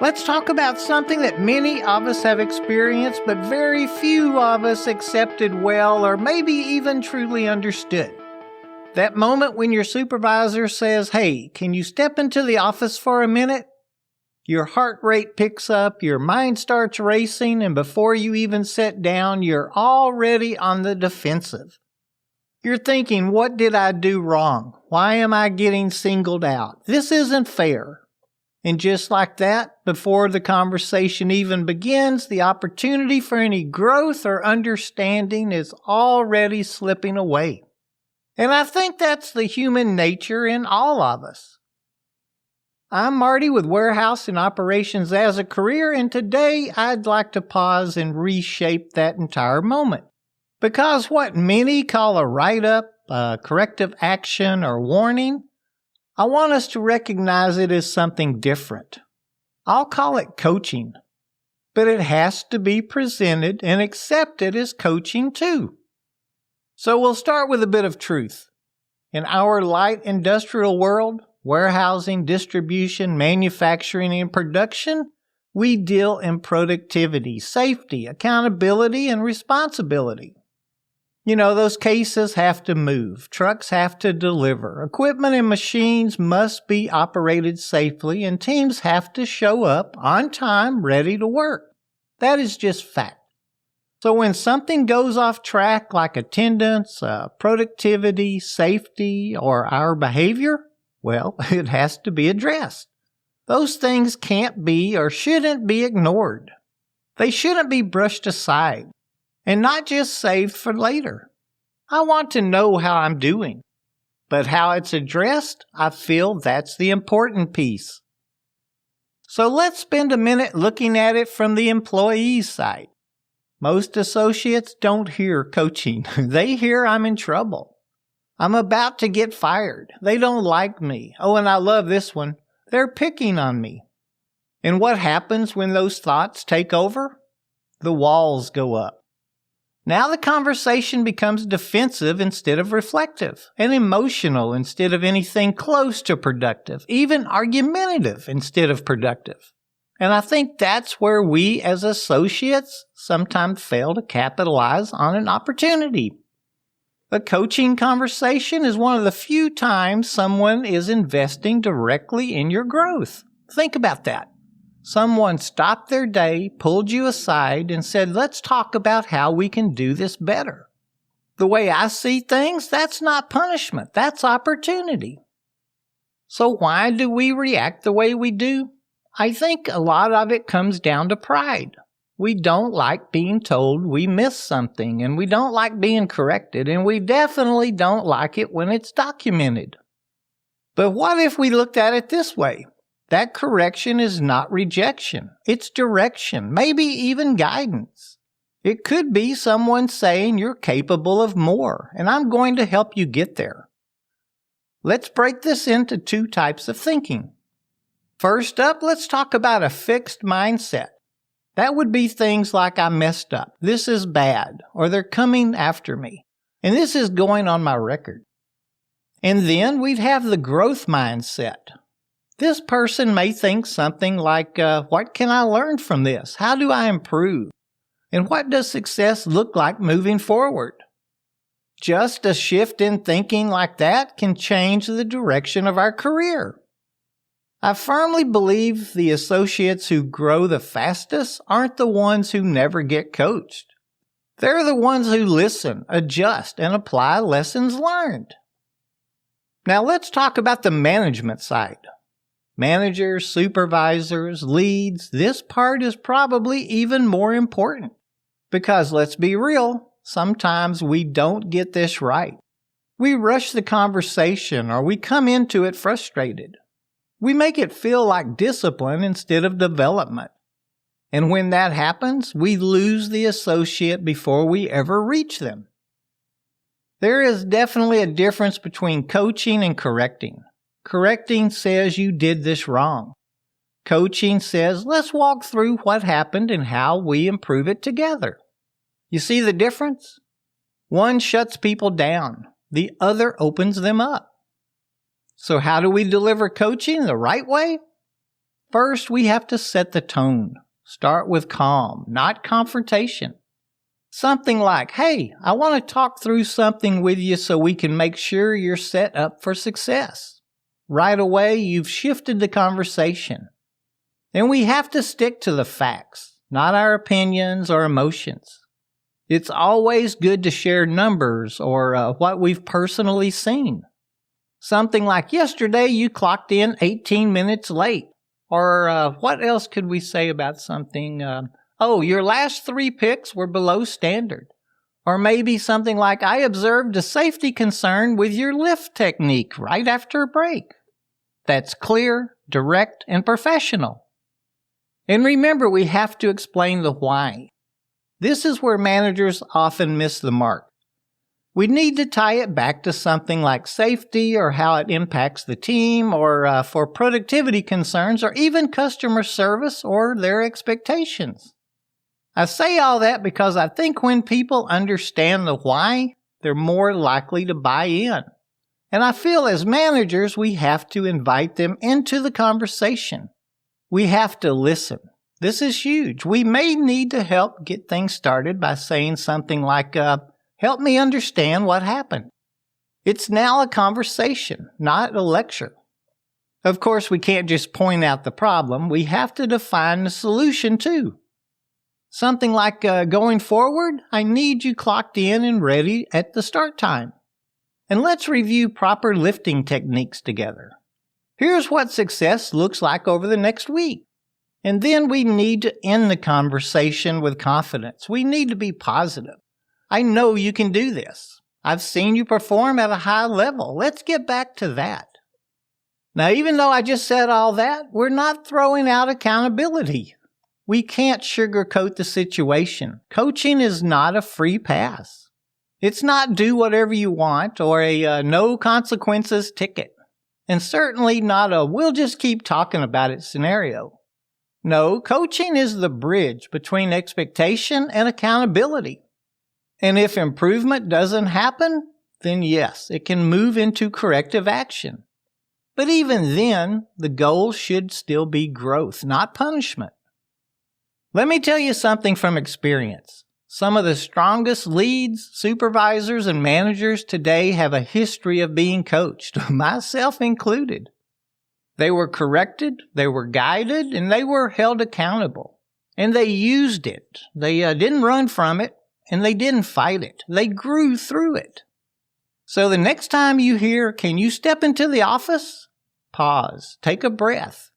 Let's talk about something that many of us have experienced, but very few of us accepted well or maybe even truly understood. That moment when your supervisor says, "Hey, can you step into the office for a minute?" Your heart rate picks up, your mind starts racing, and before you even sit down, you're already on the defensive. You're thinking, what did I do wrong? Why am I getting singled out? This isn't fair. And just like that, before the conversation even begins, the opportunity for any growth or understanding is already slipping away. And I think that's the human nature in all of us. I'm Marty with Warehouse and Operations as a Career, and today I'd like to pause and reshape that entire moment. Because what many call a write-up, a corrective action, or warning, I want us to recognize it as something different. I'll call it coaching, but it has to be presented and accepted as coaching too. So we'll start with a bit of truth. In our light industrial world, warehousing, distribution, manufacturing, and production, we deal in productivity, safety, accountability, and responsibility. You know, those cases have to move, trucks have to deliver, equipment and machines must be operated safely, and teams have to show up on time, ready to work. That is just fact. So when something goes off track like attendance, productivity, safety, or our behavior, well, it has to be addressed. Those things can't be or shouldn't be ignored. They shouldn't be brushed aside. And not just saved for later. I want to know how I'm doing. But how it's addressed, I feel that's the important piece. So let's spend a minute looking at it from the employee's side. Most associates don't hear coaching. They hear I'm in trouble. I'm about to get fired. They don't like me. Oh, and I love this one. They're picking on me. And what happens when those thoughts take over? The walls go up. Now the conversation becomes defensive instead of reflective, and emotional instead of anything close to productive, even argumentative instead of productive. And I think that's where we as associates sometimes fail to capitalize on an opportunity. A coaching conversation is one of the few times someone is investing directly in your growth. Think about that. Someone stopped their day, pulled you aside, and said, let's talk about how we can do this better. The way I see things, that's not punishment, that's opportunity. So why do we react the way we do? I think a lot of it comes down to pride. We don't like being told we missed something, and we don't like being corrected, and we definitely don't like it when it's documented. But what if we looked at it this way? That correction is not rejection. It's direction, maybe even guidance. It could be someone saying you're capable of more, and I'm going to help you get there. Let's break this into two types of thinking. First up, let's talk about a fixed mindset. That would be things like I messed up, this is bad, or they're coming after me, and this is going on my record. And then we'd have the growth mindset. This person may think something like, what can I learn from this? How do I improve? And what does success look like moving forward? Just a shift in thinking like that can change the direction of our career. I firmly believe the associates who grow the fastest aren't the ones who never get coached. They're the ones who listen, adjust, and apply lessons learned. Now let's talk about the management side. Managers, supervisors, leads, this part is probably even more important. Because let's be real, sometimes we don't get this right. We rush the conversation or we come into it frustrated. We make it feel like discipline instead of development. And when that happens, we lose the associate before we ever reach them. There is definitely a difference between coaching and correcting. Correcting says you did this wrong. Coaching says let's walk through what happened and how we improve it together. You see the difference? One shuts people down. The other opens them up. So how do we deliver coaching the right way? First, we have to set the tone. Start with calm, not confrontation. Something like, hey, I want to talk through something with you so we can make sure you're set up for success. Right away, you've shifted the conversation. And we have to stick to the facts, not our opinions or emotions. It's always good to share numbers or what we've personally seen. Something like, yesterday you clocked in 18 minutes late. Or what else could we say about something? Your last 3 picks were below standard. Or maybe something like, I observed a safety concern with your lift technique right after a break. That's clear, direct, and professional. And remember, we have to explain the why. This is where managers often miss the mark. We need to tie it back to something like safety or how it impacts the team or for productivity concerns or even customer service or their expectations. I say all that because I think when people understand the why, they're more likely to buy in. And I feel as managers, we have to invite them into the conversation. We have to listen. This is huge. We may need to help get things started by saying something like, help me understand what happened. It's now a conversation, not a lecture. Of course, we can't just point out the problem. We have to define the solution too. Something like, going forward, I need you clocked in and ready at the start time. And let's review proper lifting techniques together. Here's what success looks like over the next week. And then we need to end the conversation with confidence. We need to be positive. I know you can do this. I've seen you perform at a high level. Let's get back to that. Now, even though I just said all that, we're not throwing out accountability. We can't sugarcoat the situation. Coaching is not a free pass. It's not do whatever you want or a no consequences ticket. And certainly not a we'll just keep talking about it scenario. No, coaching is the bridge between expectation and accountability. And if improvement doesn't happen, then yes, it can move into corrective action. But even then, the goal should still be growth, not punishment. Let me tell you something from experience. Some of the strongest leads, supervisors, and managers today have a history of being coached, myself included. They were corrected, they were guided, and they were held accountable. And they used it. They didn't run from it, and they didn't fight it. They grew through it. So the next time you hear, can you step into the office? Pause, take a breath.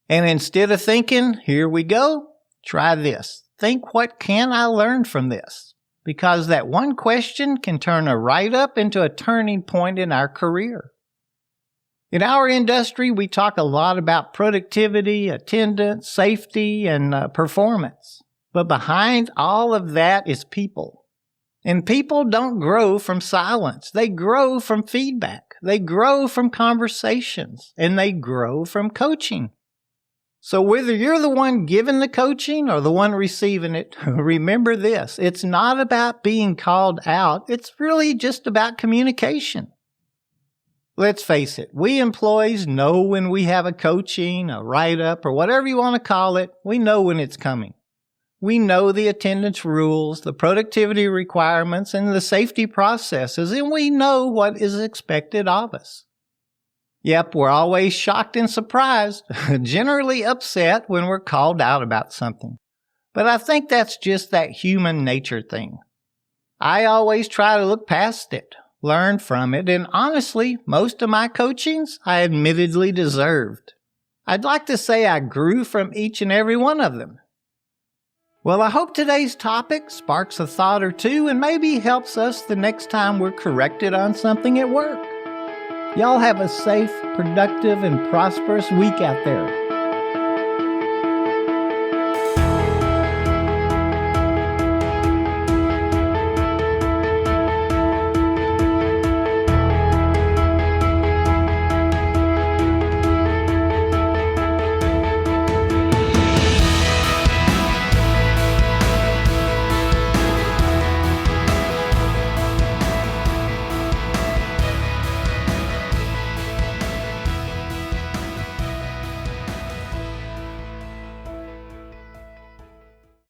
And instead of thinking, here we go, try this. Think, what can I learn from this? Because that one question can turn a write-up into a turning point in our career. In our industry, we talk a lot about productivity, attendance, safety, and performance. But behind all of that is people. And people don't grow from silence. They grow from feedback. They grow from conversations. And they grow from coaching. So whether you're the one giving the coaching or the one receiving it, remember this. It's not about being called out. It's really just about communication. Let's face it, we employees know when we have a coaching, a write-up, or whatever you want to call it, we know when it's coming. We know the attendance rules, the productivity requirements, and the safety processes, and we know what is expected of us. Yep, we're always shocked and surprised, generally upset when we're called out about something. But I think that's just that human nature thing. I always try to look past it, learn from it, and honestly, most of my coachings I admittedly deserved. I'd like to say I grew from each and every one of them. Well, I hope today's topic sparks a thought or two and maybe helps us the next time we're corrected on something at work. Y'all have a safe, productive, and prosperous week out there.